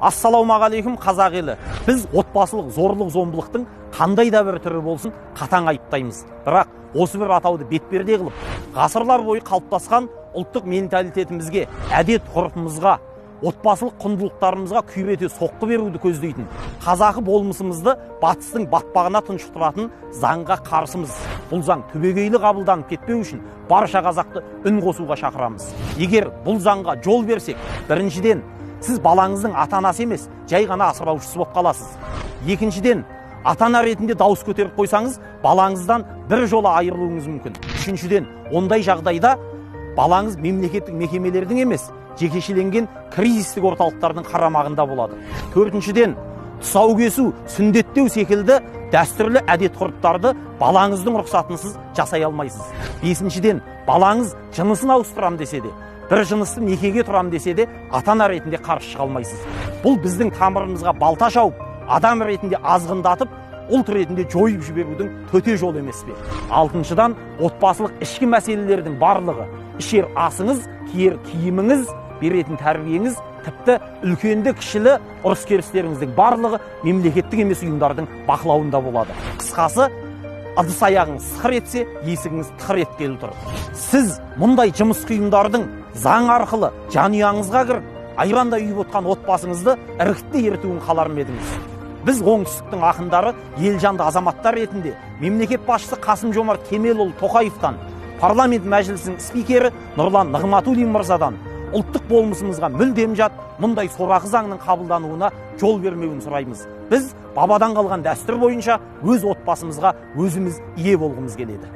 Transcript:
Ассалаумағалейкум қазақ елі. Біз отбасылық зорлық-зомбылықтың қандай да бір түрі болсын қатаң айыптаймыз. Бірақ осы бір атауды бетперде қылып, ғасырлар бойы қалыптасқан ұлттық менталитетімізге, әдет-ғұрпымызға, отбасылық құндылықтарымызға күйрете соққы беруді көздейтін қазақы болмысымызды батыстың батпағына тұншықтыратын заңға қарсымыз. Бұл заң түбегейлі қабылданып кетпеу үшін барша қазақты үн қосуға шақырамыз. Егер бұл заңға жол берсек, біріншіден, сіз балаңыздың ата-анасы емес, жай ғана асыраушысы болып қаласыз. Екіншіден, ата-ана ретінде дауыс көтеріп қойсаңыз, балаңыздан бір жола айырылуыңыз мүмкін. Үшіншіден, ондай жағдайда балаңыз мемлекеттік мекемелердің емес, жекешеленген кризистік орталықтардың қарамағында болады. Төртіншіден, тұсау кесу, сүндеттеу секілді дәстүрлі әдет-ғұрыптарды балаңыздың рұқсатынсыз жасай алмайсыз. Бесіншіден, балаңыз жынысын ауыстырам десе де, бір жынысты некеге тұрам десе де, ата-ана ретінде қарсы шыға алмайсыз. Бұл біздің тамырымызға балта шауып, адам ретінде азғындатып, ұлт ретінде жойып жіберудің төте жолы емес пе? Алтыншыдан, отбасылық ішкі мәселелердің барлығы, ішер асыңыз, киер киіміңіз, беретін тәрбиеңіз, тіпті үлкенді кішілі ұрыс-керістеріңіздің барлығы мемлекеттік емес ұйымдардың бақылауында болады. Қысқасы, ыдыс аяғыңыз сықыр етсе, есігіңіз тықыр еткелі тұр. Сіз мұндай жұмыс ұйымдардың заң арқылы жанұяңызға кіріп, айрандай үйіп отқан отбасыңызды іркітте ертуін қалар ма едіңіз? Біз оңтүстіктің ақындары, елжанды азаматтар ретінде мемлекет басшысы Қасым-Жомарт Кемелұлы Тоқаевтан, парламент мәжілісінің спикері Нұрлан Нығматуллин мырзадан ұлттық болмысымызға мүлдем жат мұндай сорақы заңның қабылдануына жол бермеуін сұраймыз. Біз бабадан қалған дәстүр бойынша өз отбасымызға өзіміз ие болғымыз келеді.